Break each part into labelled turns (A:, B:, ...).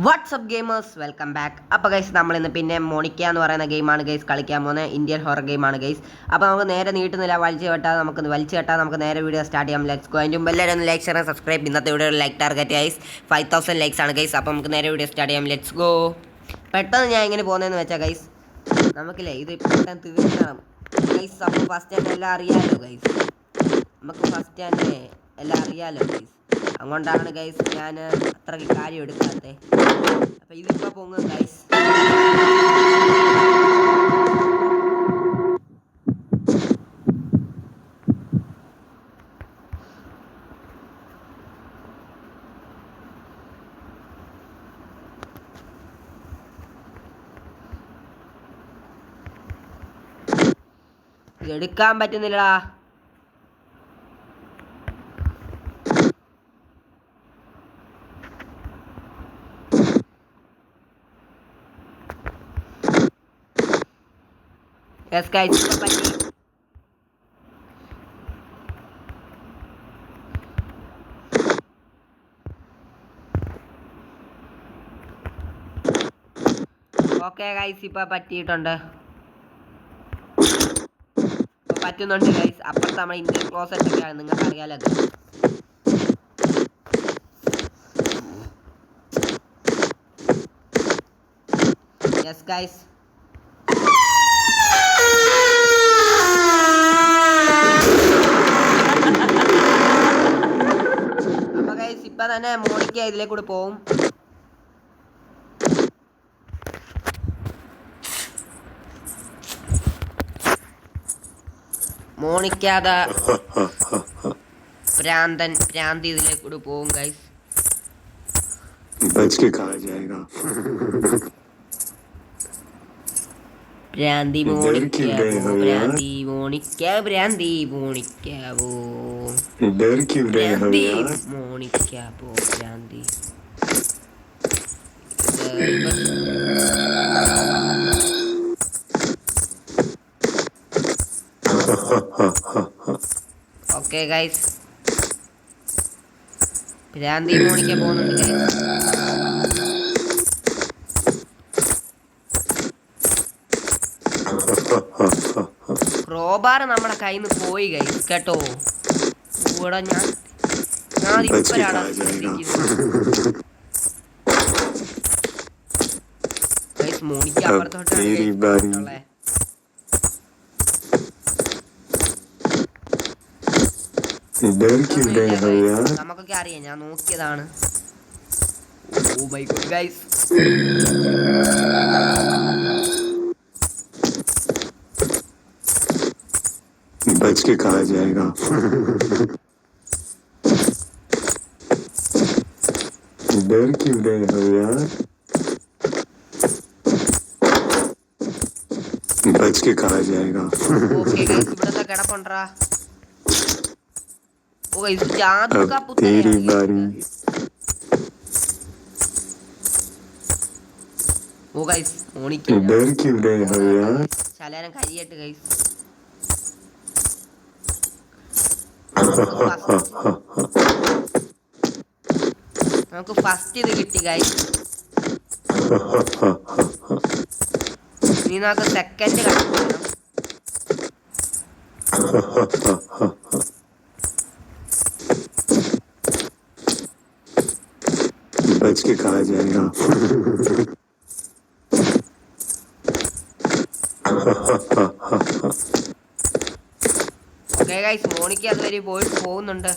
A: WhatsApp gamers welcome back. അപ്പോൾ guys നമ്മളിന്ന് പിന്നെ മോണിക്ക എന്ന് പറയുന്ന ഗെയിമാണ് ഗൈസ് കളിക്കാൻ പോകുന്നത്. ഇന്ത്യൻ ഹൊറർ ഗെയിമാണ് ഗൈസ്. അപ്പോൾ നമുക്ക് നേരെ നീട്ടുന്നില്ല, വലിച്ചു കെട്ടാൽ നമുക്ക് നേരെ വീഡിയോ സ്റ്റാർട്ട് ചെയ്യാം. Let's go. അതിൻ്റെ മുമ്പ് എല്ലാവരും ഒന്ന് ലൈക്ക് ഷെയർ സബ്സ്ക്രൈബ്. ഇന്നത്തെ video like target guys 5000 likes ആണ് ഗൈസ്. അപ്പോൾ നമുക്ക് നേരെ വീഡിയോ സ്റ്റാർട്ട് ചെയ്യാം. Let's go. പെട്ടെന്ന് ഞാൻ എങ്ങനെ പോകുന്നതെന്ന് വെച്ചാൽ ഗൈസ്, നമുക്കില്ലേ ഇത് പെട്ടെന്ന് തീർക്കണം ഗൈസ്. അപ്പോൾ ഫസ്റ്റ് തന്നെ എല്ലാം അറിയാമല്ലോ ഗൈസ്, നമുക്ക് ഫസ്റ്റ് തന്നെ എല്ലാം അറിയാമല്ലോ ഗൈസ്. അതുകൊണ്ടാണ് ഗൈസ് ഞാൻ അത്രയ്ക്ക് കാര്യം എടുക്കാത്തത്. അപ്പം ഇതിപ്പോൾ പൊങ്ങും ഗൈസ്. എടുക്കാൻ പറ്റുന്നില്ലടാ. Yes guys, pati. Okay guys, ഇപ്പൊ പറ്റിയിട്ടുണ്ട്. പറ്റുന്നുണ്ട് ഗൈസ്. അപ്പുറത്ത് നമ്മൾ ഇന്ത്യൻ ക്ലോസറ്റ് ഒക്കെയാണ്, നിങ്ങൾക്ക് അറിയാലോ. യെസ് ഗൈസ്, അപ്പൊ ഗൈസ് ഇപ്പൊ തന്നെ മോണിക്ക ഇതിലേ കൂടെ പോവും. മോണിക്കാതെ ഭ്രാന്തി ഇതിലേ കൂടെ പോവും ഗൈസ്. ഭ്രാന്തി മോണിക്കാവോ, ഭ്രാന്തി മോണിക്കാവോ, ഭ്രാന്തി മോണിക്കാവോ, ഭ്രാന്തി മോണിക്കാവോ, ഭ്രാന്തി. ഓക്കെ ഗൈസ്, ഭ്രാന്തി മോണിക്ക പോകുന്നുണ്ട് ഗൈസ്. ക്രോബാർ നമ്മുടെ കയ്യിൽ നിന്ന് പോയി ഗൈസ് കേട്ടോ. ഇവിടെ ഞാൻ ഇപ്പോഴാണ് ഗൈസ് മോണിക്ക അപ്പുറത്തോട്ടാണ്. നമുക്കൊക്കെ അറിയാം, ഞാൻ നോക്കിയതാണ്. ഓ മൈ ഗോഡ് ഗൈസ്,
B: बच के कहा जाएगा. डर क्यों रहे हो यार? बच के कहा जाएगा.
A: ഓക്കേ ഗൈസ്, ഇവിടെ കിടപ്പുണ്ടാ. ഓ ഗൈസ്, ജാദു കാ പുത്തൻ
B: तेरी बारी.
A: ഓ ഗൈസ് മോണിക്ക
B: डर क्यों रहे हो यार?
A: ശലേനം കരിയട്ട് ഗൈസ്. നമുക്ക് ഫസ്റ്റ് ഇത് കിട്ടി ഗൈസ്. ഇനി നമുക്ക് സെക്കൻഡ് കളിക്കണം.
B: बच के कहा जाएगा.
A: ഓക്കേ ഗൈസ്, മോണിക്ക അതുവരെ പോകുന്നുണ്ട്.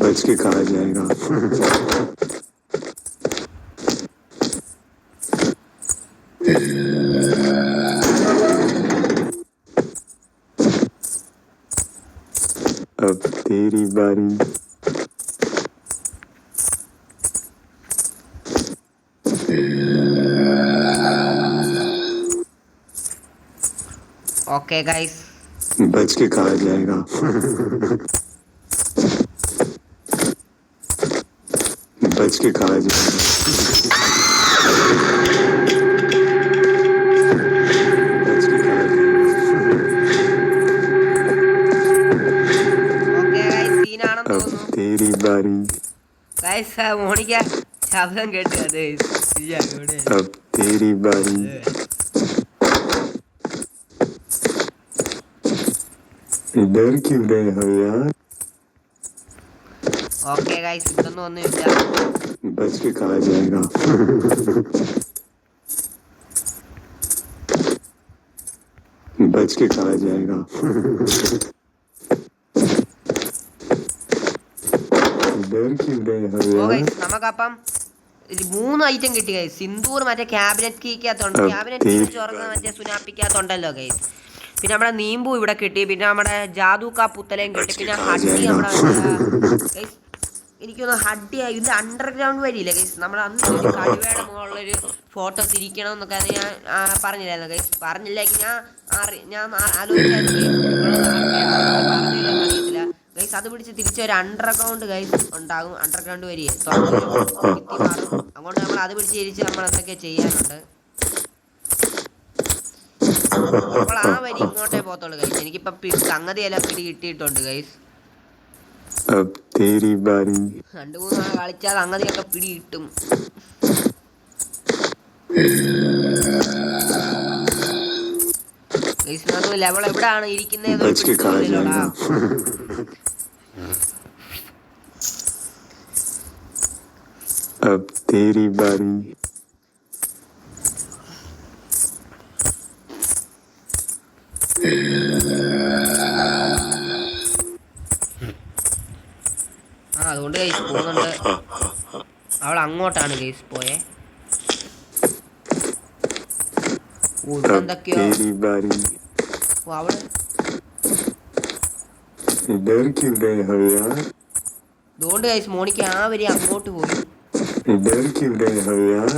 B: बच के कहा जाएगा. अब तेरी बारी.
A: ഓക്കേ ഗൈസ്,
B: बच के कहा जाएगा. बच के कहा जाएगा. बच के कहा जाएगा.
A: ഓക്കേ ഗൈസ്, സീനാണെന്ന് തോന്നുന്നു.
B: तेरी बारी.
A: ഗൈസ് മോണിക്ക ശബ്ദം കേട്ട് അതെ
B: अब तेरी बारी डर क्यों रहे हो यार
A: ഓക്കെ ഗൈസ് ഇതൊന്നും ഒന്നുമില്ല
B: बच के कहा जाएगा बच के कहा जाएगा डर क्यों रहे हो
A: ഓ
B: यार
A: ഗൈസ് നമുക്കപ്പം 3 ഐറ്റം കിട്ടി ഗൈസ് സിന്ദൂർ മറ്റേ ക്യാബിനറ്റ് കീക്കകത്തുണ്ട് ക്യാബിനറ്റ് കീ തുറക്കുന്ന മറ്റേ സുനാപ്പിക്കകത്തുണ്ടല്ലോ ഗൈസ് പിന്നെ നമ്മുടെ നീമ്പു ഇവിടെ കിട്ടി പിന്നെ നമ്മുടെ ജാദൂക്കാ പുത്തലയും കിട്ടി പിന്നെ ഹഡ്ഡി നമ്മുടെ ഗൈസ് എനിക്കൊന്ന് ഹഡ്ഡി ഇത് അണ്ടർഗ്രൗണ്ട് വരിയില്ല ഗൈസ് നമ്മൾ അന്ന് ഒരു കടുവയുടെ മുകളിലൊരു ഫോട്ടോ തിരിക്കണം എന്നൊക്കെ ഞാൻ പറഞ്ഞില്ലായിരുന്നു ഗൈസ് പറഞ്ഞില്ലെങ്കിൽ ഞാൻ ആലോചിച്ചായിരുന്നു അറിയത്തില്ല ഗൈസ് അത് പിടിച്ച് തിരിച്ചൊരു അണ്ടർഗ്രൗണ്ട് ഗൈസ് ഉണ്ടാകും അണ്ടർഗ്രൗണ്ട് വരികയെ മാറും അതുകൊണ്ട് നമ്മൾ അത് പിടിച്ച് തിരിച്ച് നമ്മൾ എന്തൊക്കെ ചെയ്യാനുണ്ട് നമ്മൾ ആ വരി ഇങ്ങോട്ടേ പോകത്തുള്ളൂ ഗൈസ് എനിക്കിപ്പം സംഗതിയെല്ലാം പിടി കിട്ടിയിട്ടുണ്ട് ഗൈസ്
B: अब तेरी बारी
A: 2-3 നാൾ കളിച്ചാൽ സംഗതിയൊക്കെ പിടി കിട്ടും ലെവൽ എവിടാണ് ഇരിക്കുന്നത്
B: बच के कहा जाएगा अब तेरी बारी
A: അതുകൊണ്ട് ഗൈസ് പോകുന്നുണ്ട് അവൾ അങ്ങോട്ടാണ് ഗൈസ് പോയെ എന്തൊക്കെയോ
B: तेरी बारी
A: അവള്
B: डर क्यों रहे हो यार
A: അതുകൊണ്ട് ഗൈസ് മോണിക്ക് ആ വരി അങ്ങോട്ട് പോയി
B: डर क्यों रहे हो यार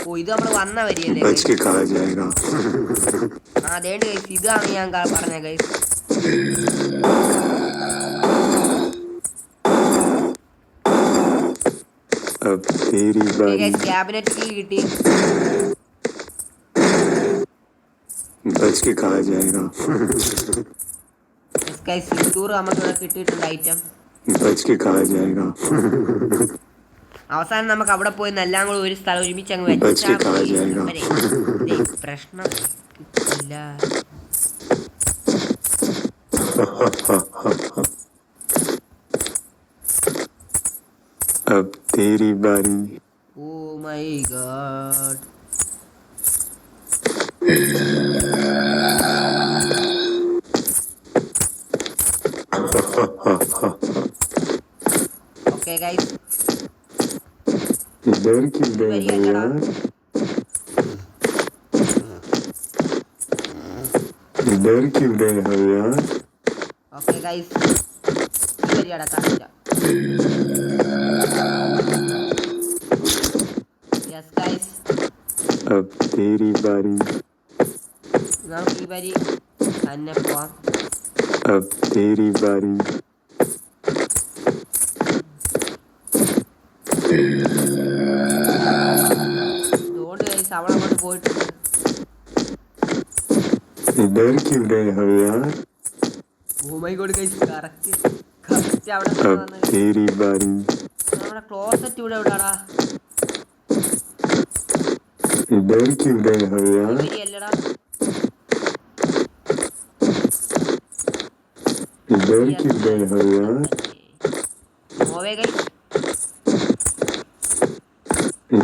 A: ഓ ഇത് നമ്മൾ വന്ന വരിയല്ലേ
B: बच के कहा जाएगा
A: അതേണ്ട് ഗൈസ് ഇതാണ് ഞാൻ പറഞ്ഞ ഗൈസ്
B: अब तेरी बारी
A: ക്യാബിനറ്റ് കീ കിട്ടി
B: बच के कहा जाएगा
A: സിന്ദൂർ നമുക്ക് ഇവിടെ കിട്ടിയിട്ടുണ്ട് ഐറ്റം
B: बच के कहा जाएगा
A: അവസാനം നമുക്ക് അവിടെ പോയി എല്ലാം കൂടെ ഒരു സ്ഥലം ഒരുമിച്ച് അങ്ങ്
B: बच के कहा
A: വെച്ചാൽ
B: जाएगा
A: പ്രശ്നം കിട്ടില്ല
B: अब तेरी बारी
A: oh my god okay guys
B: डर क्यों रहे हो यार डर क्यों रहे हो यार
A: ഓക്കെ ഗൈസ് ഈ വരി അടക്കാറില്ല യെസ് ഗൈസ്
B: अब तेरी बारी
A: നമുക്ക് ഈ വരി തന്നെ പോവാം
B: अब तेरी बारी
A: അതുകൊണ്ട് ഗൈസ് അവൾ അങ്ങോട്ട് പോയിട്ടുണ്ട്
B: डर क्यों रहे हो यार
A: oh my god guys correct അവിടെ
B: अब तेरी बारी
A: നമ്മുടെ ക്ലോസറ്റ് ഇവിടെ എവിടാടാ
B: डर क्यों रहे हो यार
A: അല്ലടാ
B: डर क्यों रहे हो यार
A: നോവേ ഗൈസ്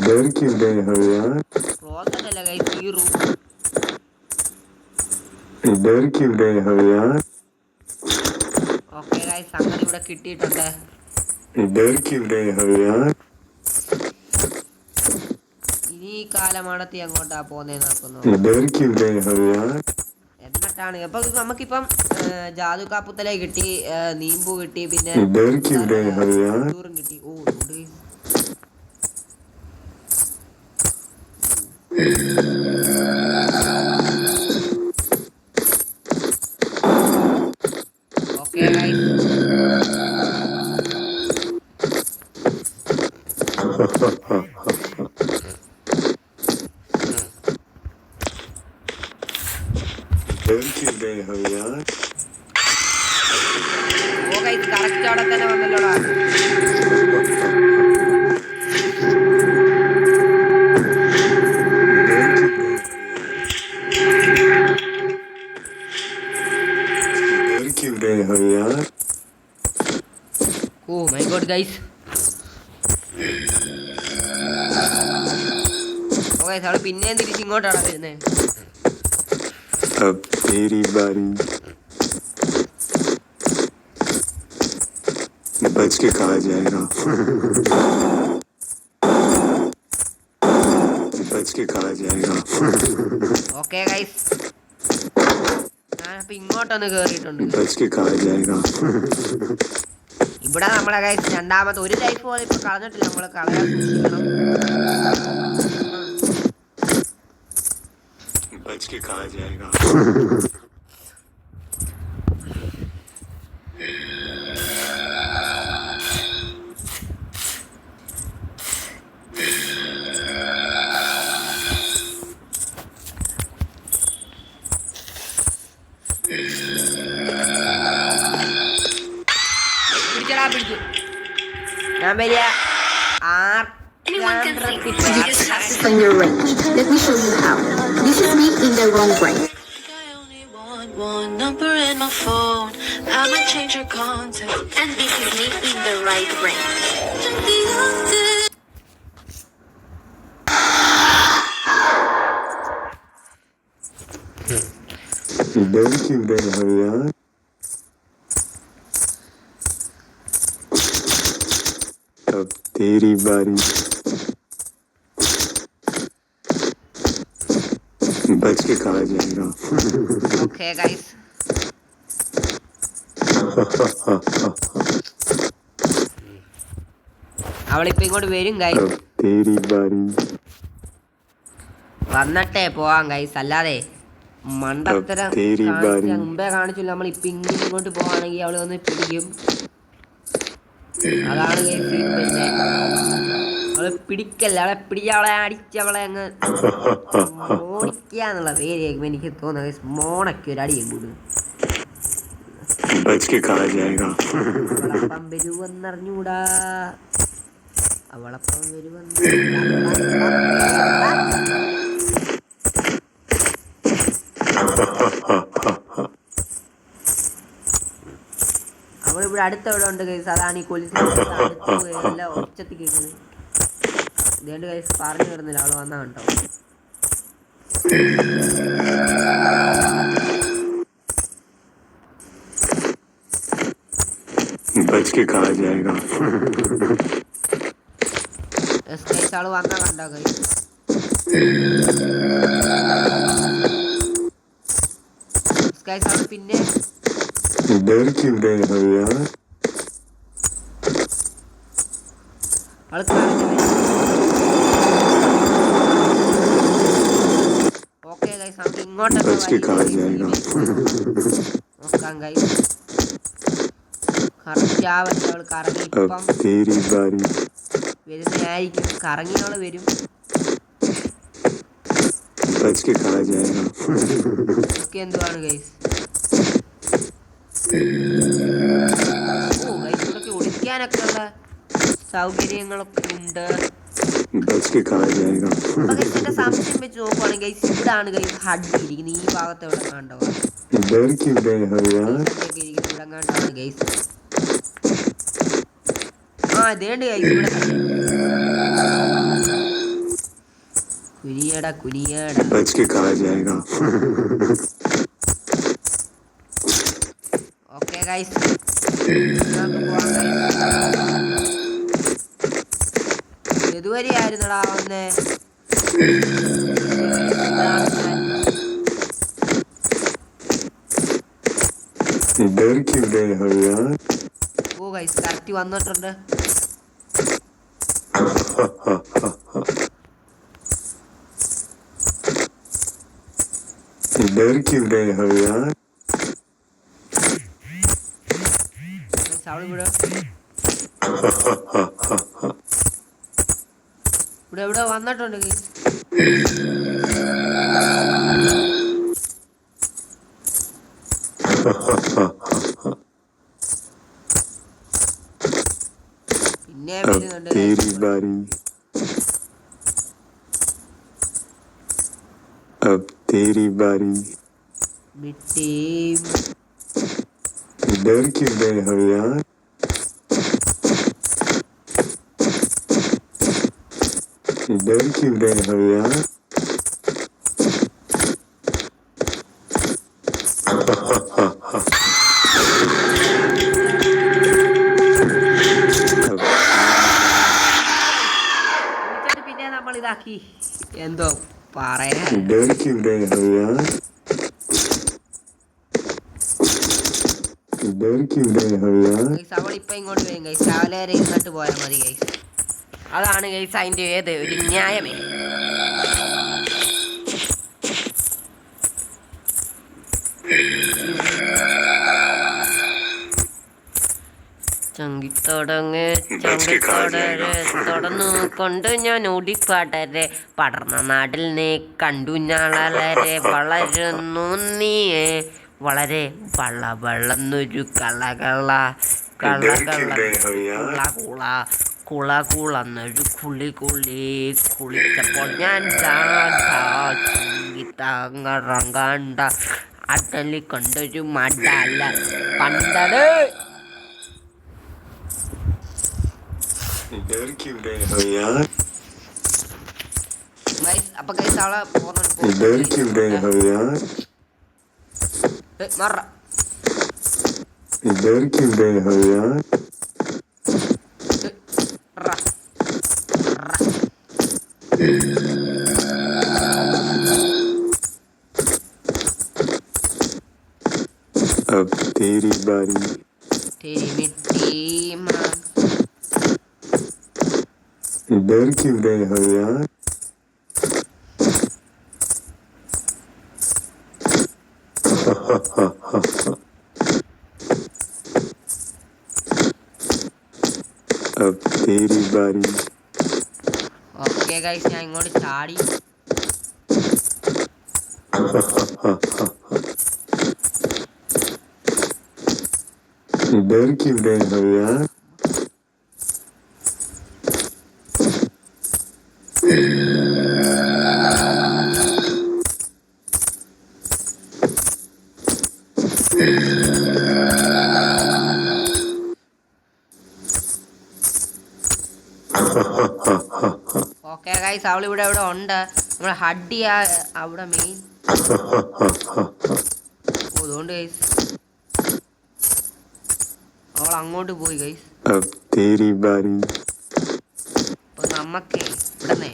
B: डर क्यों रहे हो यार
A: ക്ലോസറ്റ് അല്ല ഗൈസ് ഈ റൂം
B: डर क्यों रहे हो यार
A: ഓക്കെ ഗൈസ് സംഗതി ഇവിടെ കിട്ടിയിട്ടുണ്ട്
B: डर क्यों रहे हो यार
A: ഇനി ഈ കാലമാണത്തി അങ്ങോട്ടാ പോന്നേന്ന് നോക്കുന്നു
B: डर क्यों रहे हो यार
A: എന്നിട്ടാണ് അപ്പൊ നമുക്കിപ്പം ജാദുക്കാ പുത്തല കിട്ടി നീമ്പു കിട്ടി പിന്നെ
B: डर क्यों रहे हो यार
A: ദൂരം കിട്ടി ഓ ഓക്കെ
B: डर क्यों रहे हो यार
A: ഗൈസ് കറക്റ്റ് അവിടെ തന്നെ വന്നല്ലോടാ.
B: इधर क्यों गए हो यार
A: oh my god guys. Oh guys അവള് പിന്നെയും തിരിച്ച് ഇങ്ങോട്ടാണ് വരുന്നത്.
B: अब तेरी बारी बच के कहा जाएगा बच के कहा जाएगा
A: ഓക്കെ ഗൈസ് ഞാനപ്പോ ഇങ്ങോട്ടൊന്ന് കേറിയിട്ടുണ്ട്.
B: बच के कहा जाएगा
A: ഇവിടെ നമ്മളെ ഗൈസ് രണ്ടാമത്തെ ഒരു ലൈഫ് പോലും ഇപ്പൊ കളഞ്ഞിട്ടില്ല. നമ്മള് കളയാൻ സൂക്ഷിക്കണം.
B: बच के कहा जाएगा
A: പിടിച്ചടാ പിടിച്ചു. ഞാൻ വരിക
C: On your range. Let me show you how. This is me in the wrong range.
D: I only want one number in my phone. I'ma change your contact.
C: And this is me in the right range.
B: इधर क्यों गए हो यार अब तेरी बारी बच के कहा जाएगा
A: ഓക്കെ ഗൈസ് അവളിപ്പോ ഇങ്ങോട്ട് വരും ഗൈസ്.
B: अब तेरी बारी
A: വന്നിട്ടേ പോവാം ഗൈസ്. അല്ലാതെ മണ്ടത്തരം മുമ്പേ കാണിച്ചില്ല. നമ്മൾ ഇപ്പൊ ഇങ്ങോട്ട് പോവാണെങ്കിൽ അവള് വന്ന് പിടിക്കും. അതാണ് ഗൈസ്. പിന്നെ അവളെ പിടിക്കല്ല, അവളെ പിടിച്ച അവളെ അടിച്ചവളെ അങ്ങ് മോണിക്കാന്നുള്ള പേര് കേൾക്കുമ്പോ എനിക്ക് തോന്നുന്നു ഗൈസ് മോണയ്ക്ക് ഒരു അടിയും കൂടും.
B: बच के कहा जाएगा
A: അവളപ്പം വരുവെന്നറിഞ്ഞൂടാ. അവളപ്പം വരുവെന്ന് അവളിവിടെ അടുത്തവിടെ ഉണ്ട് ഗൈസ്. അതാണ് ഈ കൊലിസിന്റെ അടുത്ത് എല്ലാം ഒച്ചത്തി കേൾക്കുന്നത്. ഇതേണ്ട് ഗൈസ് പറഞ്ഞു കിടന്നില്ല. അവള് വന്നാ കണ്ടോ.
B: बच के कहा जाएगा
A: ഗൈസ് അവള് വന്നാ കണ്ടോ ഗൈസ്. ഗൈസ് അവള് പിന്നെ
B: इधर क्यों गए हो यार
A: അവള് ഓക്കെ ഗൈസ് നമുക്ക് ഇങ്ങോട്ടൊക്കെ
B: बच के कहा जाएगा
A: നോക്കാം ഗൈസ്. കറക്റ്റ് ആവട്ടെ. അവള് കറങ്ങി ഇപ്പം
B: अब तेरी बारी
A: വരുന്നതായിരിക്കും. കറങ്ങിയോള് വരും.
B: बच के कहा जाएगा
A: ഒക്കെ എന്തുവാണ് ഗൈസ്. ഓ ഗൈസ് ഇവിടൊക്കെ ഒളിക്കാനൊക്കെ ഉള്ള സൗകര്യങ്ങളൊക്കെ ഉണ്ട്.
B: बच के कहा जाएगा
A: അപ്പൊ ഗൈസ് എന്റെ സംശയം വെച്ച് നോക്കുവാണെങ്കിൽ ഗൈസ് ഇവിടാണ് ഗൈസ് ഹഡ് ഇരിക്കുന്നത്. ഈ ഭാഗത്ത് എവിടെ കണ്ടോ
B: इधर क्यों गए हो यार
A: ഹഡൊക്കെ ഇരിക്കുന്നത് ഇവിടെ കണ്ടാണ് ഗൈസ്. ആ ഇതേണ്ട് ഗൈസ് ഇവിടെ കുനിയടാ കുനിയടാ.
B: बच के कहा जाएगा
A: ഓക്കെ ഗൈസ് നമുക്ക് പോവാം ഗൈസ്. ഇതുവരെയായിരുന്നടാ വന്നേ.
B: इधर क्यों गए हो यार
A: ഓ ഗൈസ് കറക്റ്റ് വന്നിട്ടുണ്ട്.
B: इधर क्यों गए हो यार
A: ഗൈസ് അവള് ഇവിടെ ഇവിടെ വന്നിട്ടുണ്ട് ഗൈസ്. പിന്നെ
B: अब
A: വരുന്നുണ്ട്
B: तेरी बारी अब तेरी बारी
A: ടീം
B: डर क्यों गए हो यार डर क्यों गए हो यार अब
A: വിളിച്ചിട്ട് പിന്നെ നമ്മൾ ഇതാക്കി എന്തോ പറയാ
B: डर क्यों गए हो यार डर क्यों गए हो यार
A: ഗൈസ് അവൾ ഇപ്പൊ ഇങ്ങോട്ട് വരും ഗൈസ് രാവിലെ വരെ ഇരുന്നിട്ട് പോയാൽ മതി ഗൈസ് അതാണ് ഗൈസ് അതിന്റെ ഏത് ഒരു ന്യായമേ ചങ്കിത്തോടങ്ങ് ചങ്കിത്തോടരെ തുടർന്നു കൊണ്ട് ഞാൻ ഓടിപ്പാടരെ പടർന്ന നാട്ടിൽ നീ കണ്ടു ഞാളരെ വളരുന്നു നീയെ വളരെ വളന്നൊരു കളകള കുളന്നൊരു കുളിച്ചപ്പോൾ ഞാൻ ചങ്കിത്തങ്ങറങ്ങണ്ട അടലി കൊണ്ടൊരു മടല പണ്ടത്
B: डर क्यों गए हो यार
A: അപ്പൊ ഗൈസ് അവളെ
B: डर क्यों गए हो यार डर क्यों गए हो यार अब तेरी बारी डर क्यों गए हो यार अब तेरी बारी
A: ഓക്കെ ഗൈസ് ഞാൻ ഇങ്ങോട്ട് ചാടി
B: डर क्यों गए हो यार
A: ഓക്കെ ഗൈസ് അവൾ ഇവിടെ ഇവിടെ ഉണ്ട് നമ്മളെ ഹഡ്ഡി അവിടെ മെയിൻ അതുകൊണ്ട് ഗൈസ് അവൾ അങ്ങോട്ട് പോയി ഗൈസ്
B: अब तेरी बारी
A: അപ്പൊ നമ്മക്കേ ഇവിടെ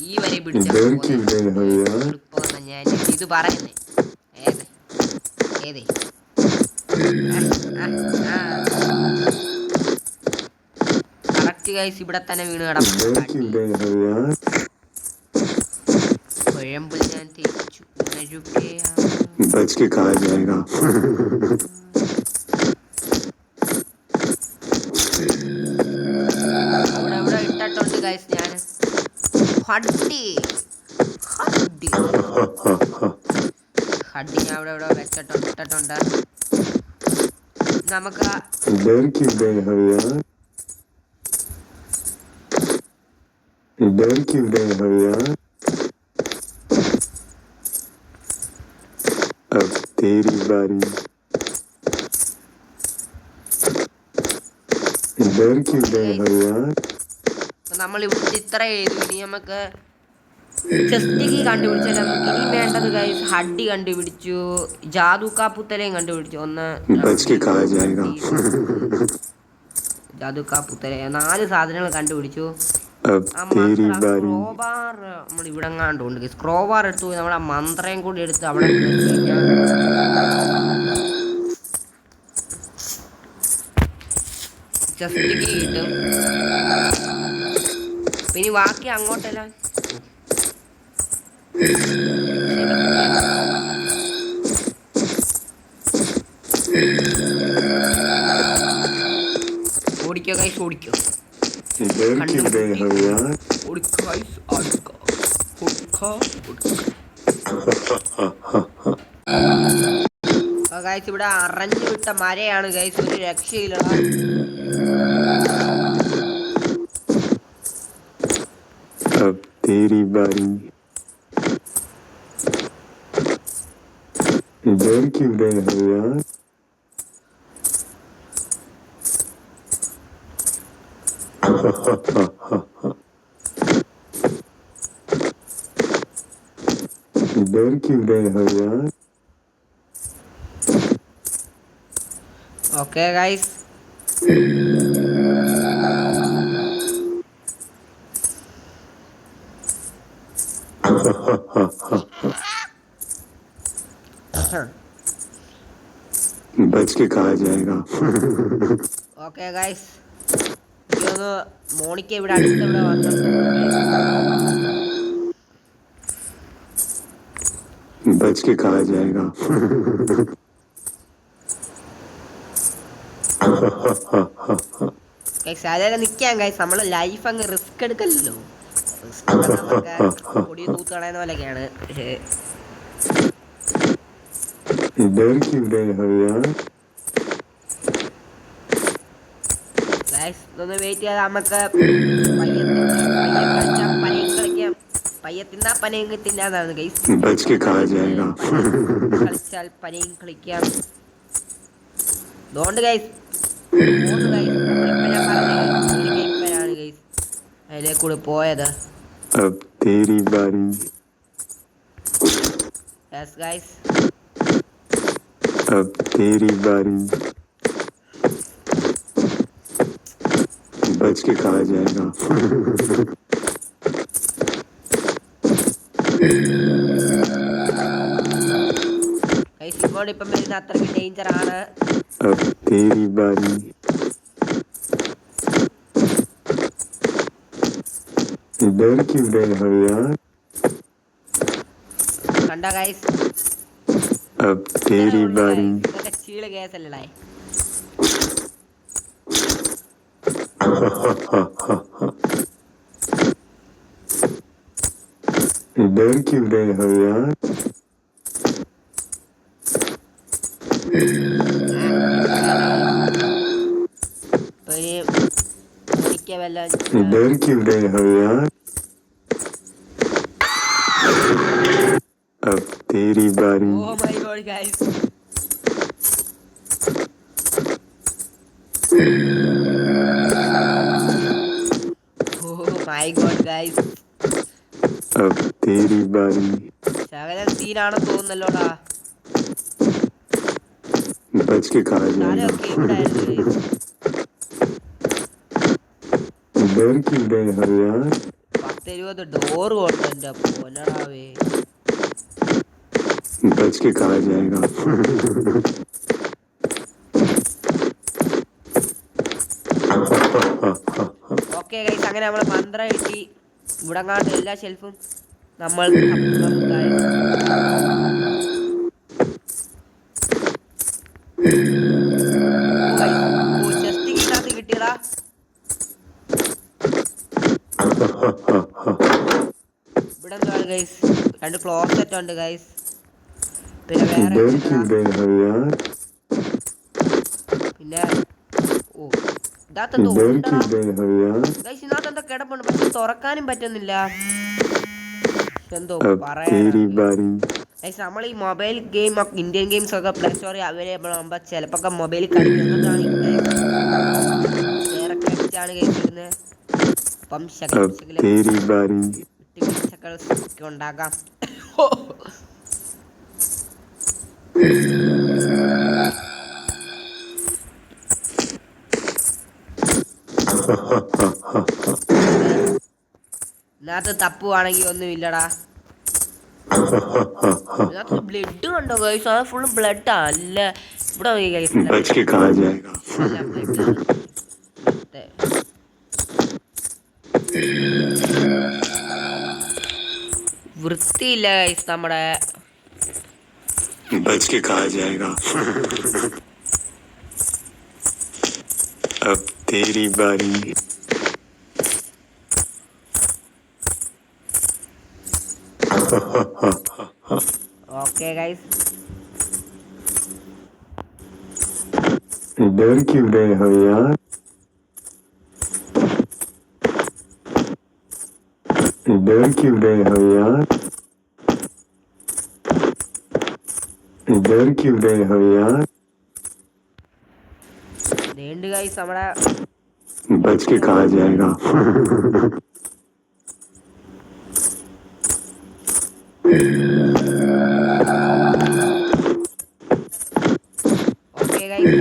A: ഈ വരെ
B: डर क्यों गए हो यार
A: പിടിച്ചോ ഞാൻ ഇത് പറയുന്നേ ഏത് ഏതേ കറക്റ്റ് ഗൈസ് ഇവിടെ തന്നെ വീണ്
B: डर क्यों गए हो यार
A: കുഴമ്പിൽ ഞാൻ തേച്ചു ഉണരുകയാണ്
B: बच के कहा जाएगा
A: ഇവിടെ ഇട്ടിട്ടുണ്ട് ഗൈസ് ഞാൻ ഹഡ്ഡി ഞാൻ ഇവിടെ ഇട്ടിട്ടുണ്ട് നമുക്ക്
B: डर क्यों गए हो यार डर क्यों गए हो यार अब तेरी बारी डर क्यों गए हो यार
A: നമ്മൾ ഇവിടെ ഇത്ര ചെയ്തു ഇനി നമുക്ക് ചെസ്റ്റിക്ക് കണ്ടുപിടിച്ചാൽ നമുക്ക് ഇനി വേണ്ടത് ഗൈസ് ഹഡ്ഡി കണ്ടുപിടിച്ചു ജാദുക്കാ പുത്തലയും കണ്ടുപിടിച്ചു ഒന്ന്
B: बच के कहा जाएगा
A: ജാദുക്കാ പുത്തല 4 സാധനങ്ങൾ കണ്ടുപിടിച്ചു
B: अब तेरी बारी
A: സ്ക്രോബാർ നമ്മൾ ഇവിടെ എങ്ങാണ്ടുണ്ട് സ്ക്രോബാർ എടുത്തു നമ്മൾ ആ മന്ത്രയും കൂടി എടുത്ത് അവിടെ ചെസ്റ്റിക്ക് കിട്ടും പിന്നെ ബാക്കി അങ്ങോട്ടല്ല ഓടിക്കോ ഗൈസ് ഓടിക്കോ
B: डर क्यों गए हो यार
A: ഓടിക്കോ ഗൈസ് ഓടിക്കോ ഗൈസ് ഇവിടെ അറിഞ്ഞു വിട്ട മരയാണ് ഗൈസ് ഒരു രക്ഷയില്ല
B: तेरी बारी डर क्यों रहे हो यार डर क्यों रहे हो यार
A: ഓക്കെ ഗൈസ്.
B: बच के कहा जाएगा
A: ഓക്കെ ഗൈസ്, എനിക്കൊന്ന് മോണിക്ക ഇവിടെ അടുത്തിവിടെ വന്നിട്ടുണ്ട്.
B: बच के कहा जाएगा
A: ഗൈസ് അതായത് നിൽക്കാം ഗൈസ്, നമ്മൾ ലൈഫ് അങ്ങ് റിസ്ക് എടുക്കല്ലോ. പൊടി തൂത്ത് കളയുന്ന പോലെയൊക്കെയാണ്.
B: डर क्यों रहे हो यार
A: ഗൈസ് ഒന്ന് വെയിറ്റ് ചെയ്താൽ നമുക്ക് പയ്യെ കളിക്കാം, പനയും കളിക്കാം. പയ്യെ തിന്നാ പനയും തിന്നാതാണ് ഗൈസ്.
B: बच के कहा जाएगा
A: കളിച്ചാൽ പനയും കളിക്കാം. അതുകൊണ്ട് ഗൈസ് ാണ് ഗൈസ് അതിലേക്കൂടെ പോയത്.
B: अब तेरी बारी
A: യെസ് ഗൈസ്,
B: अब तेरी बारी बच के कहा जाएगा
A: ഗൈസ് ഇങ്ങോട്ട് ഇപ്പം വരുന്ന അത്രയ്ക്ക് ഡേഞ്ചർ ആണ്.
B: अब तेरी बारी डर क्यों रहे हो यार
A: കണ്ടോ ഗൈസ്,
B: अब तेरी बारी
A: ഇതൊക്കെ ചീള് കേസല്ലേ.
B: डर क्यों रहे हो यार डर क्यों रहे हो यार अब तेरी बारी
A: oh my god guys, oh my god guys,
B: अब तेरी बारी
A: ശകലം സീനാണെന്ന് തോന്നുന്നല്ലോടാ.
B: बच के कहा जाएगा
A: താരമൊക്കെ ഇവിടെ ആയിരുന്നു guys.
B: डर क्यों रहे हो यार
A: 10-20 ഡോറ് കൊണ്ട് എൻ്റെ പൊന്നടാവേ.
B: बच के कहा जाएगा
A: ഓക്കെ ഗൈസ്, അങ്ങനെ നമ്മൾ 12 കിട്ടി. ഇവിടെ കാണുന്ന എല്ലാ ഷെൽഫും നമ്മൾ തപ്പണം guys. ഓ ചെസ്റ്റ് കീഴിനകത്ത് കിട്ടിയടാ. ഇവിടെ എന്താണ് ഗൈസ്, 2 ക്ലോസറ്റ് ഉണ്ട് ഗൈസ്. പിന്നെ വേറെ
B: डर क्यों रहे हो यार
A: പിന്നെ ഓ ഇതിനകത്തെന്തോ
B: डर
A: ഉണ്ടടാ
B: क्यों रहे हो यार
A: ഗൈസ്, ഇതിനകത്തെന്തോ കിടപ്പുണ്ട്, പക്ഷെ തുറക്കാനും പറ്റുന്നില്ല. എന്തോ
B: अब
A: പറയാ
B: तेरी बारी
A: ഗൈസ്, നമ്മൾ ഈ മൊബൈൽ ഗെയിം ഇന്ത്യൻ ഗെയിംസ് ഒക്കെ പ്ലേ സ്റ്റോറിൽ അവൈലബിൾ ആകുമ്പോൾ ചിലപ്പോൾ മൊബൈലിൽ കളിക്കുന്നതാണ് വേറൊക്കെ വെച്ചാണ് ഗെയിം ഇടുന്നത്. അപ്പം
B: अब तेरी बारी
A: ഒക്കെ ഉണ്ടാക്കാം. ഇതിനകത്ത് തപ്പുവാണെങ്കിൽ ഒന്നും ഇല്ലടാ. ഇതിനകത്ത് ബ്ലഡ് കണ്ടോ ഗൈസ്, അത് ഫുള്ള് ബ്ലഡാ. അല്ല ഇവിടെ നോക്കി ഗൈസ്,
B: बच के कहा जाएगा
A: വൃത്തിയില്ല ഗൈസ് നമ്മുടെ.
B: बच के कहा जाएगा अब तेरी बारी
A: ഓക്കെ ഗൈസ്,
B: डर क्यों रहे हो यार डर क्यों रहे हो यार? डर क्यों रहे हो यार?
A: നീണ്ട് ഗൈസ് നമ്മുടെ
B: बच के कहा जाएगा.
A: ഓക്കെ ഗൈസ്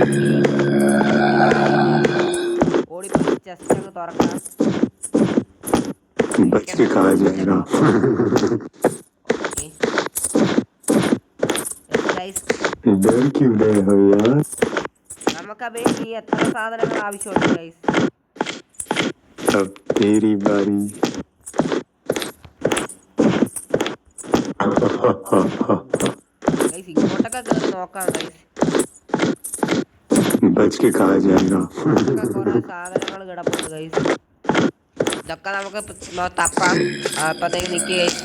A: ഓടിപ്പോയി ചെസ്റ്റ് അങ്ങ് തുറക്കാം.
B: बच के कहा जाएगा.
A: ഓക്കെ ഗൈസ്
B: डर क्यों रहे हो यार?
A: നമുക്കപ്പോൾ ഈ എത്ര സാധനങ്ങൾ ആവശ്യമുണ്ട് ഗൈസ്?
B: अब तेरी बारी.
A: ഗൈസ് ഇങ്ങോട്ടൊക്കെ കയറി നോക്കാം ഗൈസ്.
B: बच के कहा जाएगा.
A: കുറെ സാധനങ്ങൾ കിടപ്പുണ്ട് ഗൈസ്. ഇതൊക്കെ നമുക്ക് തപ്പാം. അപ്പത്തേക്ക് നിൽക്കുക ഗൈസ്.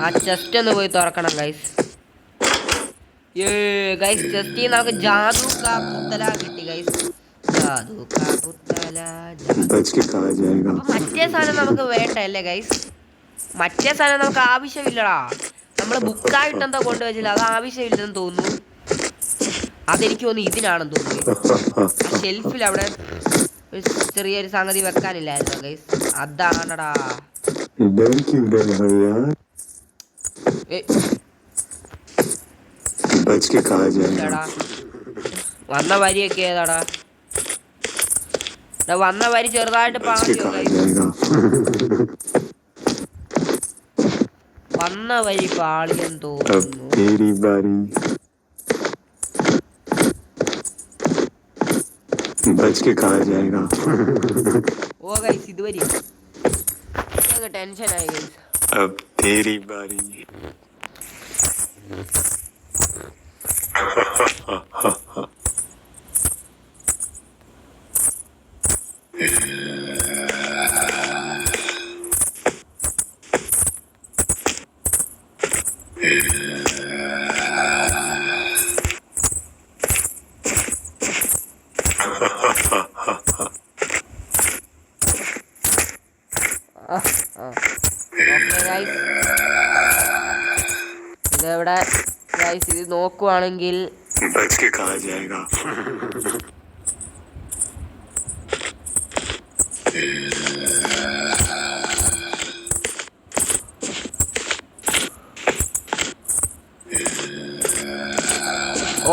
A: ആ ചെസ്റ്റ് ഒന്ന് പോയി തുറക്കണം ഗൈസ്. ഗൈസ് ചെസ്റ്റിൽ നമുക്ക് ജാദു കാ പുത്തല കിട്ടി ഗൈസ്. ജാദു കാ പുത്തല.
B: बच के कहा जाएगा.
A: മറ്റേ സാധനം നമുക്ക് വേണ്ട അല്ലേ ഗൈസ്? മറ്റേ സാധനം നമുക്ക് ആവശ്യമില്ലടാ. നമ്മൾ ബുക്കായിട്ട് എന്താ കൊണ്ടുവച്ചില്ല, അത് ആവശ്യമില്ലെന്ന് തോന്നുന്നു. അതെനിക്ക് തോന്നുന്നു ഇതിനാണെന്ന് തോന്നുന്നു. ആ ഷെൽഫിൽ അവിടെ ഒരു ചെറിയൊരു സംഗതി വെക്കാനില്ലായിരുന്നു ഗൈസ്. അതാണടാ.
B: डर क्यों रहे हो यार? बच के कहा जाएगा.
A: വന്ന വരിയൊക്കെ ഏതാടാ? വന്ന വരി ചെറുതായിട്ട്
B: बच के
A: പാടിയോ
B: कहा
A: ഗൈസ്?
B: जाएगा.
A: വന്ന വരി പാളിയെന്ന്
B: अब
A: തോന്നുന്നു.
B: तेरी बारी. बच के कहा जाएगा.
A: ഓ ഗൈസ് ഇതുവരി ടെൻഷനായി ഗൈസ്.
B: अब तेरी बारी.
A: ഇതെവിടെ ഗൈസ്? ഇത് നോക്കുവാണെങ്കിൽ
B: बच के कहा जाएगा.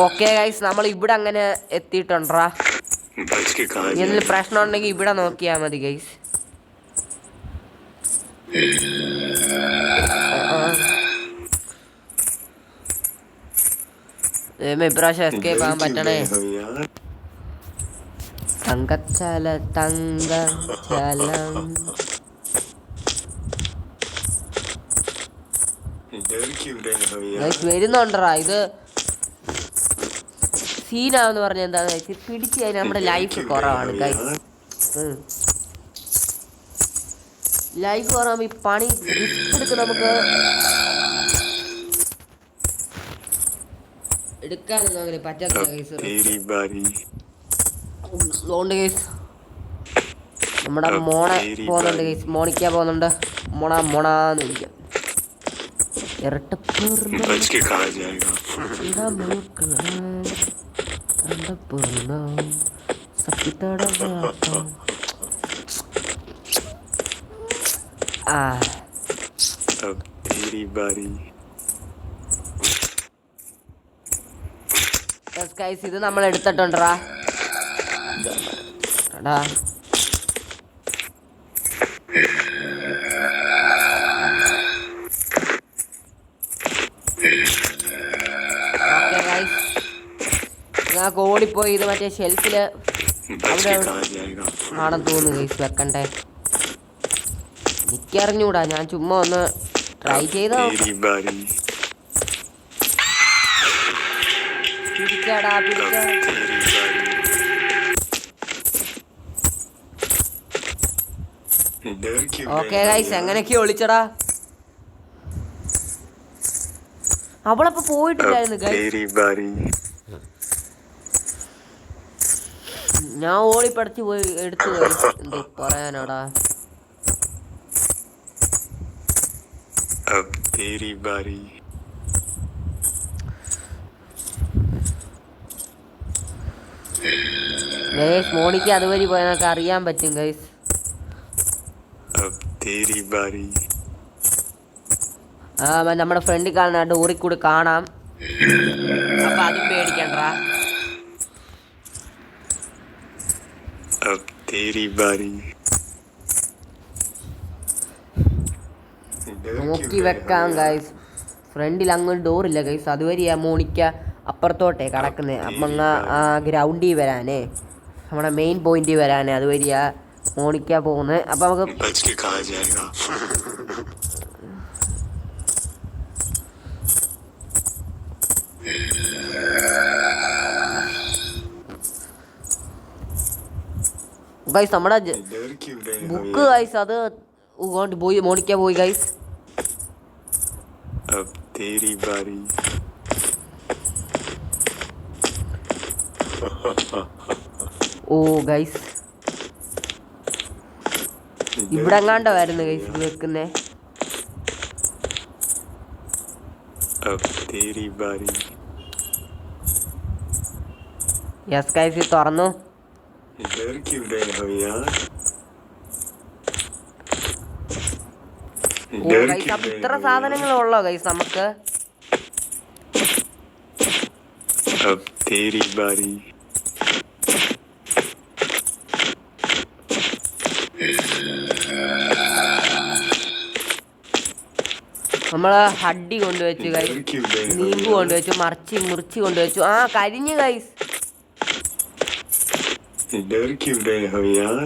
A: ഓക്കെ ഗൈസ് നമ്മൾ ഇവിടെ അങ്ങനെ എത്തിയിട്ടുണ്ടാ.
B: बच के कहा
A: എന്തെങ്കിലും
B: जाएगा.
A: പ്രശ്നം ഉണ്ടെങ്കിൽ ഇവിടെ നോക്കിയാൽ മതി ഗൈസ്. ഇപ്രാവശ്യം എസ്കേപ്പ് ആകാൻ പറ്റണേ. തങ്കച്ചല തങ്കച്ചലം ഗൈസ് വരുന്നുണ്ടറാ. ഇത് സീനാന്ന് പറഞ്ഞ എന്താന്ന് വെച്ചാൽ പിടിച്ച് കഴിഞ്ഞാൽ നമ്മുടെ ലൈഫ് കുറവാണ് ഗൈസ്. ലൈഫ് കുറവാകുമ്പോൾ ഈ പണി റിസ്ക് എടുത്ത് നമുക്ക് എടുക്കാനൊന്നും അങ്ങനെ പറ്റാത്ത ഗൈസ്. അതുകൊണ്ട് ഗൈസ് നമ്മുടെ മോണെ പോകുന്നുണ്ട് ഗൈസ്. മോണിക്ക പോകുന്നുണ്ട്. മോണാന്ന് വിളിക്കാം. ഇത് നമ്മൾ എടുത്തിട്ടുണ്ടാ. ഞങ്ങൾക്ക് ഓടിപ്പോയി ഇത് മറ്റേ ഷെൽഫില് അവിടെ ആണെന്ന് തോന്നുന്നു ഗൈസ് വെക്കണ്ടേ. എനിക്കറിഞ്ഞൂടാ, ഞാൻ ചുമ്മാ ഒന്ന് ട്രൈ ചെയ്തോ. പിടിക്കാടാ പിടിക്കാ. ഓക്കെ ഗൈസ് എങ്ങനെയൊക്കെ ഒളിച്ചടാ. അവളപ്പോ പോയിട്ടില്ലായിരുന്നു ഗൈസ്. ഞാൻ ഓടിപ്പടച്ച് പോയി എടുത്തു ഗൈസ്. എന്തോ പറയാനാടാ.
B: अब तेरी बारी.
A: ഗൈസ് മോണിക്ക് അതുവഴി പോയാൽ നമുക്ക് അറിയാൻ പറ്റും ഗൈസ്.
B: अब तेरी बारी.
A: നമ്മുടെ ഫ്രണ്ടിൽ കാണുന്ന ഡോറിൽ കൂടി കാണാം. അപ്പൊ അതും പേടിക്കണ്ട.
B: अब तेरी बारी.
A: നോക്കി വെക്കാം ഗൈസ്. ഫ്രണ്ടിൽ അങ്ങ് ഡോറില്ല ഗൈസ്. അതുവരെയാ മോണിക്ക അപ്പുറത്തോട്ടേ കടക്കുന്നത്. അപ്പം അങ്ങ് ആ ഗ്രൗണ്ടിൽ വരാനേ, നമ്മുടെ മെയിൻ പോയിന്റിൽ വരാനേ അതുവരെയാ മോണിക്ക പോകുന്നത്. അപ്പം നമുക്ക്
B: बच के कहा जाएगा.
A: ഗൈസ് നമ്മുടെ
B: डर क्यों रहे हो
A: ബുക്ക്
B: यार?
A: ഗൈസ് അത് പോയി മോണിക്ക പോയി ഗൈസ്.
B: अब तेरी बारी.
A: ഓ ഗൈസ് ഇവിടെ എങ്ങാണ്ടായിരുന്നു ഗൈസ് ഇത് വെക്കുന്നേ.
B: अब तेरी बारी.
A: യെസ് ഗൈസ് ഇത് തുറന്നു.
B: डर क्यों रहे हो यार?
A: ഓ ഗൈസ് അപ്പൊ ഇത്ര സാധനങ്ങളുള്ളോ ഗൈസ് നമുക്ക്?
B: अब तेरी बारी.
A: നമ്മള് ഹഡ്ഡി കൊണ്ടുവച്ചു ഗൈസ്,
B: डर क्यों रहे हो
A: നീമ്പ്
B: यार?
A: കൊണ്ടുവച്ചു, മുറിച്ച് കൊണ്ടുവച്ചു. ആ കരിഞ്ഞു ഗൈസ്.
B: डर क्यों रहे हो यार?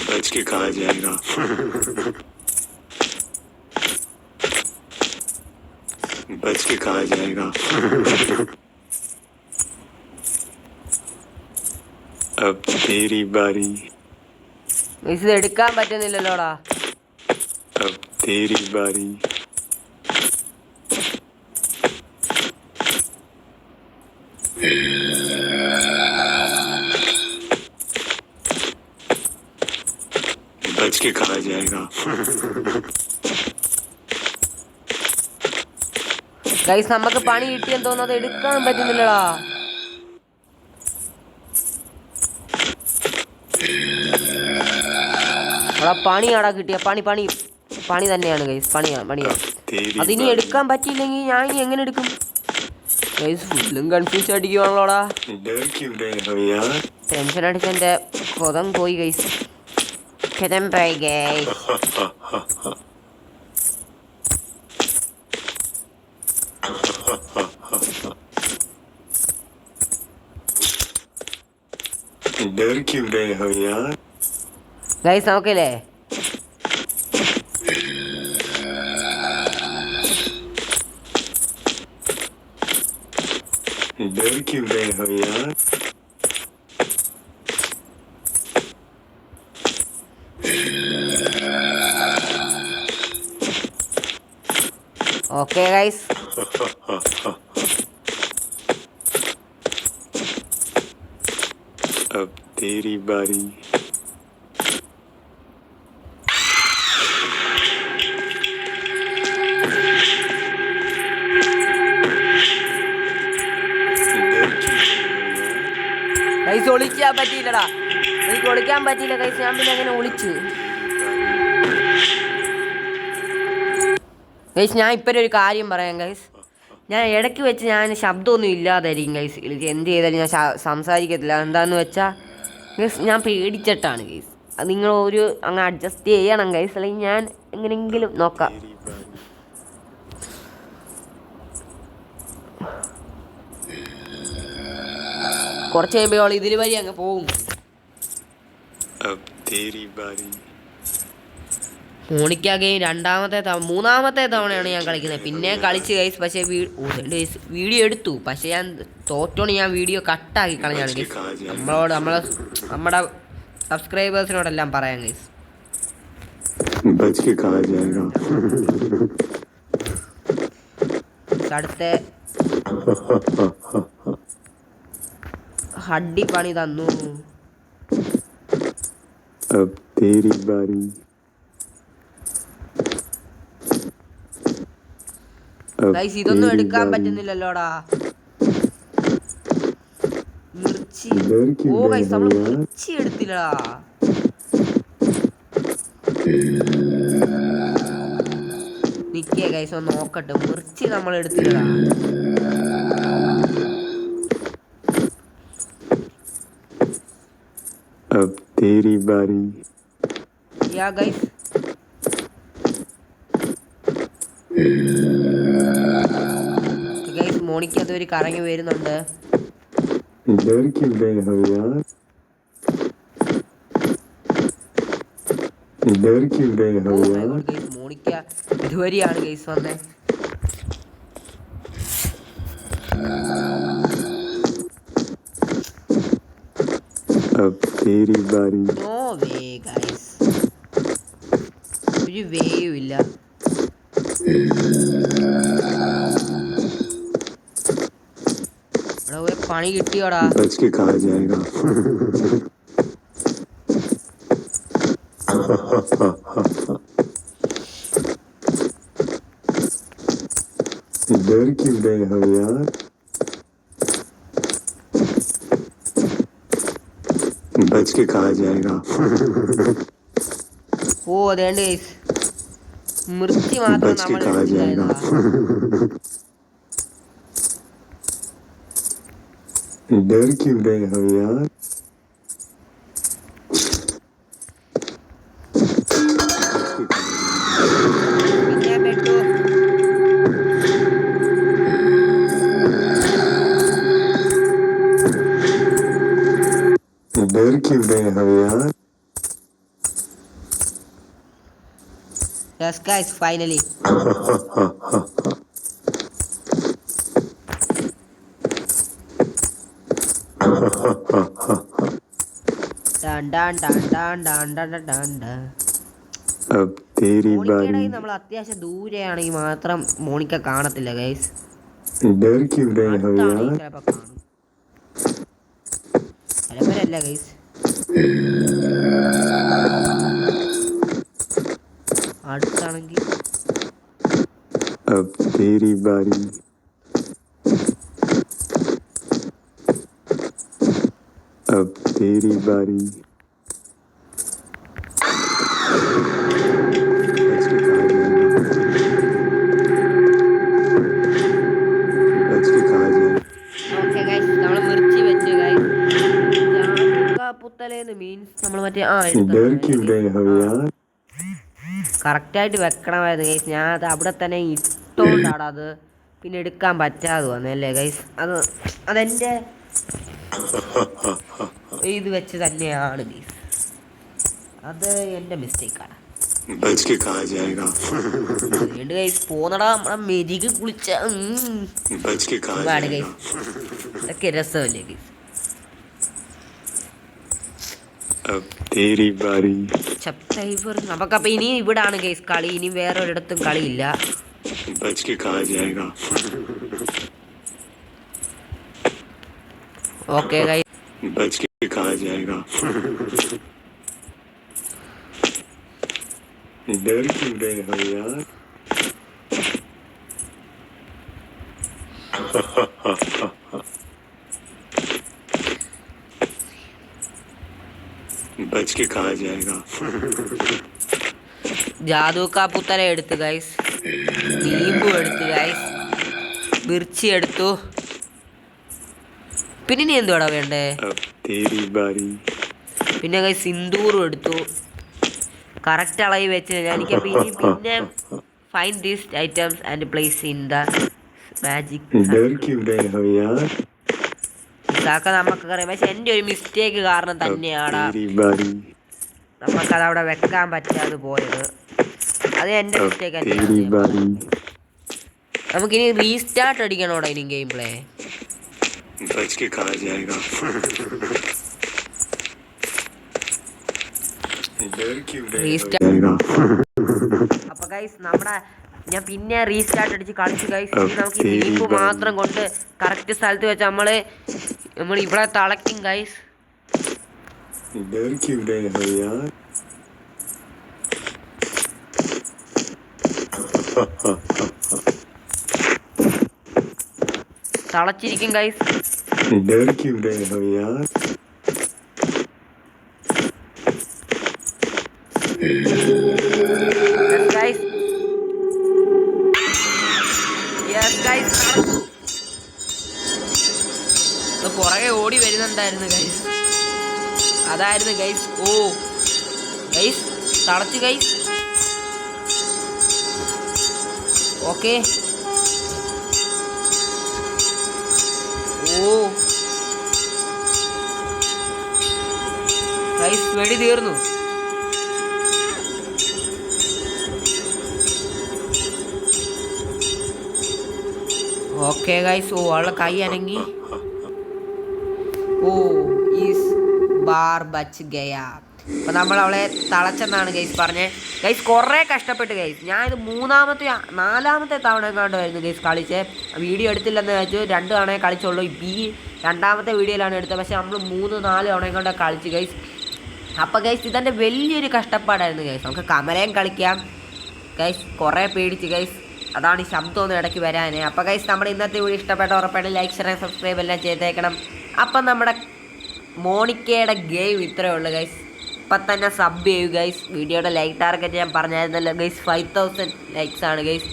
B: बच के कहा जाएगा. बच के कहा जाएगा. अब तेरी बारी.
A: ഗൈസ് ഇത് എടുക്കാൻ പറ്റുന്നില്ലല്ലോടാ.
B: अब तेरी बारी. बच के कहा जाएगा.
A: ഗൈസ് നമുക്ക് പണി കിട്ടിയെന്ന് തോന്നുന്നത് എടുക്കാൻ പറ്റുന്നില്ലടാ. എടാ പണിയാടാ കിട്ടിയ പണി തന്നെയാണ് ഗൈസ്. പണിയാണ്.
B: तेरी
A: അതിനി
B: बारी.
A: എടുക്കാൻ പറ്റിയില്ലെങ്കിൽ ഞാൻ ഇനി എങ്ങനെ എടുക്കും ഗൈസ്? ഫുള്ളും കൺഫ്യൂസ് അടിക്കുവാണല്ലോടാ.
B: डर क्यों रहे हो यार?
A: ടെൻഷൻ അടിച്ചെന്റെ കൊതം പോയി ഗൈസ്. കൊതം പോയി ഗൈസ്.
B: डर क्यों रहे हो यार?
A: ഗൈസ് നമുക്കില്ലേ
B: डर क्यों रहे हो यार?
A: Okay guys.
B: अब तेरी बारी.
A: ഗൈസ് ഒളിക്കാൻ പറ്റിയില്ലടാ. എനിക്ക് ഒളിക്കാൻ പറ്റിയില്ല ഗൈസ്. ഞാൻ പിന്നെ അങ്ങനെ ഒളിച്ചു ഗൈസ്. ഞാൻ ഇപ്പം ഒരു കാര്യം പറയാം ഗൈസ്. ഞാൻ ഇടയ്ക്ക് വെച്ച് ഞാൻ ശബ്ദമൊന്നും ഇല്ലാതായിരിക്കും ഗൈസ്. എന്ത് ചെയ്താലും ഞാൻ സംസാരിക്കത്തില്ല. എന്താണെന്ന് വെച്ചാൽ ഗൈസ് ഞാൻ പേടിച്ചിട്ടാണ് ഗൈസ്. അത് നിങ്ങൾ അങ്ങ് അഡ്ജസ്റ്റ് ചെയ്യണം ഗൈസ്, അല്ലെങ്കിൽ ഞാൻ എങ്ങനെയെങ്കിലും നോക്കാം. കുറച്ച് കഴിയുമ്പോൾ ഇതിൽ വഴി അങ്ങ് പോകും.
B: अब तेरी बारी.
A: മോണിക്ക ഗെയിം മൂന്നാമത്തെ തവണയാണ് ഞാൻ കളിക്കുന്നത്. പിന്നെ കളിച്ച് ഗൈസ്. പക്ഷേ വീഡിയോ എടുത്തു, പക്ഷേ ഞാൻ തോറ്റോണ്ട് ഞാൻ വീഡിയോ കട്ടാക്കി കളഞ്ഞാണ് ഗൈസ്. നമ്മുടെ സബ്സ്ക്രൈബേഴ്സിനോടെല്ലാം പറയാം ഗൈസ്.
B: बच के कहा जाएगा.
A: അടുത്ത ഹഡ്ഡി പണി തന്നു.
B: अब तेरी बारी. अब
A: ഗൈസ് ഇതൊന്നും
B: तेरी
A: എടുക്കാൻ
B: बारी.
A: പറ്റുന്നില്ലല്ലോടാ. മിർച്ചി.
B: इधर क्यों
A: ഓ
B: गए
A: ഗൈസ്
B: हो
A: നമ്മള്
B: यार?
A: മിർച്ചി എടുത്തില്ലടാ. നിക്കേ ഗൈസ് ഒന്ന് നോക്കട്ടെ. മിർച്ചി നമ്മൾ എടുത്തില്ലടാ.
B: अब तेरी बारी.
A: യാ ഗൈസ് ഗൈസ് മോണിക്കകത്ത് ഒരു കറങ്ങി വരുന്നുണ്ട്.
B: इधर क्यों गए हो यार? इधर क्यों गए हो
A: ഓ മൈ
B: यार?
A: ഗോഡ് ഗൈസ് മോണിക്ക ഇതുവരെയാണ് ഗൈസ് വന്നേ.
B: अब तेरी बारी.
A: നോ വേ ഗൈസ്, ഒരു വേയും ഇല്ല. ഇവിടെ പണി കിട്ടിയോടാ.
B: बच के कहा जाएगा. इधर क्यों गए हो यार? बच के कहा जाएगा.
A: ഓ അതേണ്ട് ഗൈസ് മിർച്ചി മാത്രം
B: बच के
A: നമ്മൾ
B: कहा जाएगा. इधर क्यों गए हो यार?
A: പിന്നെ പെട്ടു.
B: इधर क्यों गए हो यार?
A: Yes guys finally.
B: अब तेरी
A: മോണിക്കയുടെ
B: बारी.
A: നമ്മൾ അത്യാവശ്യം ദൂരെയാണെങ്കിൽ മാത്രം മോണിക്ക കാണത്തില്ല ഗൈസ്.
B: इधर क्यों गए हो
A: അടുത്താണെങ്കിൽ
B: यार?
A: ചിലപ്പോ കാണും, ചിലപ്പോഴല്ല ഗൈസ്. അടുത്താണെങ്കിൽ
B: अब तेरी बारी. अब तेरी बारी. बच के कहा जाएगा.
A: ഓക്കെ ഗൈസ് നമ്മൾ മിർച്ചി വെച്ച് ഗൈസ്. പുത്തലേന്ന് മീൻസ് നമ്മൾ മറ്റേ
B: इधर क्यों गए हो यार?
A: കറക്റ്റായിട്ട് വെക്കണമായിരുന്നു ഗൈസ്. ഞാൻ അത് അവിടെ തന്നെ ഇട്ടോണ്ടാണ് അത് പിന്നെ എടുക്കാൻ പറ്റാതെ വന്നല്ലേ ഗൈസ്. അതെൻ്റെ ഇത് വെച്ച് തന്നെയാണ് ഗൈസ്. അത് എൻ്റെ മിസ്റ്റേക്കാണ്.
B: बच के कहा जाएगा.
A: അതുകൊണ്ട് ഗൈസ് പോന്നടാ നമ്മളെ മെരിക് കുളിച്ച
B: बच के कहा
A: ഒരുപാട്
B: जाएगा.
A: ഗൈസ്. ഇതൊക്കെ രസമല്ലേ ഗൈസ്.
B: अब तेरी बारी.
A: സബ്സ്ക്രൈബർ നമുക്കപ്പോൾ ഇനി ഇവിടാണ് ഗൈസ് കളി. ഇനി വേറെ ഒരിടത്തും കളിയില്ല.
B: बच के कहा जाएगा.
A: ഓക്കെ ഗൈസ്
B: बच के कहा जाएगा. इधर क्यों गए हो यार? बच के कहा जाएगा.
A: ജാദൂക്കാ പുത്തല എടുത്തു ഗൈസ്, നീമ്പു എടുത്തു ഗൈസ്, മിർച്ചി എടുത്തു. പിന്നെ ഇനി എന്തുവാടാ വേണ്ടേ?
B: अब तेरी बारी.
A: പിന്നെ ഗൈസ് സിന്ദൂറും എടുത്തു. കറക്റ്റ് അളവ് വെച്ച് എനിക്കപ്പോൾ ഇനി പിന്നെ find these items and place in the magic.
B: इधर क्यों गए हो यार?
A: ഇതൊക്കെ നമുക്കറിയാം, പക്ഷെ എൻ്റെ ഒരു മിസ്റ്റേക്ക് കാരണം
B: अब
A: തന്നെയാണ്
B: तेरी बारी.
A: നമുക്കത് അവിടെ വെക്കാൻ പറ്റാതെ പോയത്. അത് എൻ്റെ
B: अब
A: മിസ്റ്റേക്ക്
B: तेरी
A: തന്നെയാണ്.
B: बारी.
A: നമുക്കിനി റീസ്റ്റാർട്ട് അടിക്കണോടാ ഇനി ഗെയിം പ്ലേ.
B: बच के कहा जाएगा. इधर क्यों गए हो
A: Restart.
B: जाएगा.
A: അപ്പൊ ഗൈസ് നമ്മുടെ ഞാൻ പിന്നെ റീസ്റ്റാർട്ട് അടിച്ച് കളിച്ചു ഗൈസ്. നമുക്ക് ഈ ലീഫ് മാത്രം കൊണ്ട് കറക്റ്റ് സ്ഥലത്ത് വെച്ച് നമ്മൾ ഇവിടെ തളയ്ക്കും ഗൈസ്. തളച്ചിരിക്കും ഗൈസ്. പുറകെ ഓടി വരുന്നുണ്ടായിരുന്നു ഗൈസ്. അതായിരുന്നു ഗൈസ്. ഓ ഗൈസ് തളച്ചു ഗൈസ്. ഓക്കെ. ഓ ഗൈസ് വെടി തീർന്നു. Okay guys. ഓ അവളെ കൈ അനങ്ങി. ഓ ഈസ് ബാർ ബച്ച് ഗയ. അപ്പം നമ്മൾ അവളെ തളച്ചെന്നാണ് ഗൈസ് പറഞ്ഞത്. ഗൈസ് കുറേ കഷ്ടപ്പെട്ട് ഗൈസ്. ഞാനിത് നാലാമത്തെ തവണ എങ്ങാണ്ടായിരുന്നു ഗൈസ് കളിച്ച്. വീഡിയോ എടുത്തില്ലെന്ന് വെച്ചു 2 തവണയെ കളിച്ചുള്ളൂ. ഈ രണ്ടാമത്തെ വീഡിയോയിലാണ് എടുത്തത്. പക്ഷേ നമ്മൾ 3-4 തവണ എങ്ങാണ്ട് കളിച്ച് ഗൈസ്. അപ്പോൾ ഗൈസ് ഇതെൻ്റെ വലിയൊരു കഷ്ടപ്പാടായിരുന്നു ഗൈസ്. നമുക്ക് കമലയും കളിക്കാം ഗൈസ്. കുറേ പേടിച്ച് ഗൈസ്. അതാണ് ഈ ശബ്ദമൊന്നും ഇടയ്ക്ക് വരാൻ. അപ്പോൾ ഗൈസ് നമ്മുടെ ഇന്നത്തെ വീഡിയോ ഇഷ്ടപ്പെട്ട ഉറപ്പായിട്ട് ലൈക്ക് ഷെയർ സബ്സ്ക്രൈബ് എല്ലാം ചെയ്തേക്കണം. അപ്പം നമ്മുടെ മോണിക്കയുടെ ഗെയിം ഇത്രയേ ഉള്ളൂ ഗൈസ്. ഇപ്പം തന്നെ സബ് ചെയ്യൂ ഗൈസ്. വീഡിയോയുടെ ലൈക്ക് ടാർഗറ്റ് ഞാൻ പറഞ്ഞായിരുന്നല്ലോ ഗൈസ്. 5000 ലൈക്സ് ആണ് ഗൈസ്.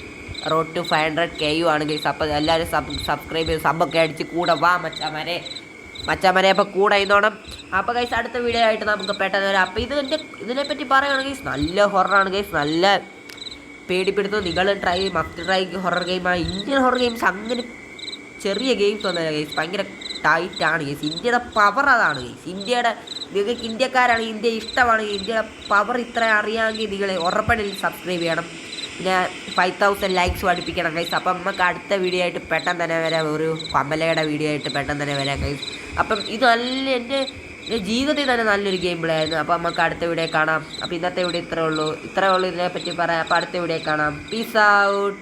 A: റോഡ് ടു 500K ആണ് ഗൈസ്. അപ്പോൾ എല്ലാവരും സബ്സ്ക്രൈബ് ചെയ്ത് സബ്ബൊക്കെ അടിച്ച് കൂടെ വാ മച്ചാമരെ അപ്പോൾ കൂടെ ഇന്നോണം. അപ്പോൾ ഗൈസ് അടുത്ത വീഡിയോ ആയിട്ട് നമുക്ക് പെട്ടെന്ന് വരാം. അപ്പോൾ ഇതിനെപ്പറ്റി പറയുകയാണെങ്കിൽ ഗൈസ് നല്ല ഹൊററാണ് ഗൈസ്. നല്ല പേടിപ്പെടുത്തും. നിങ്ങൾ മസ്റ്റ് ട്രൈ ഹൊറർ ഗെയിമാണ്. ഇന്ത്യൻ ഹൊറർ ഗെയിംസ് അങ്ങനെ ചെറിയ ഗെയിംസ് ഒന്നുമല്ല ഗൈസ്. ഭയങ്കര ടൈറ്റാണ് ഗൈസ്. ഇന്ത്യയുടെ പവർ അതാണ് ഗൈസ്. നിങ്ങൾക്ക് ഇന്ത്യക്കാരാണ്, ഇന്ത്യ ഇഷ്ടമാണെങ്കിൽ ഇന്ത്യയുടെ പവർ ഇത്ര അറിയാമെങ്കിൽ നിങ്ങൾ ഉറപ്പായിട്ട് സബ്സ്ക്രൈബ് ചെയ്യണം. പിന്നെ 5000 ലൈക്സ് പഠിപ്പിക്കണം ഗൈസ്. അപ്പം നമുക്ക് അടുത്ത വീഡിയോ ആയിട്ട് പെട്ടെന്ന് തന്നെ വരാം. ഒരു കമലയുടെ വീഡിയോ ആയിട്ട് പെട്ടെന്ന് തന്നെ വരാം ഗൈസ്. അപ്പം ഇത് നല്ല എൻ്റെ ജീവിതത്തിൽ തന്നെ നല്ലൊരു ഗെയിം പ്ലേ ആയിരുന്നു. അപ്പോൾ നമുക്ക് അടുത്ത വീഡിയോ കാണാം. അപ്പോൾ ഇന്നത്തെ വീഡിയോ ഇത്രയേ ഉള്ളൂ ഇതിനെപ്പറ്റി പറയാം. അപ്പോൾ അടുത്ത വീഡിയോ കാണാം. Peace out.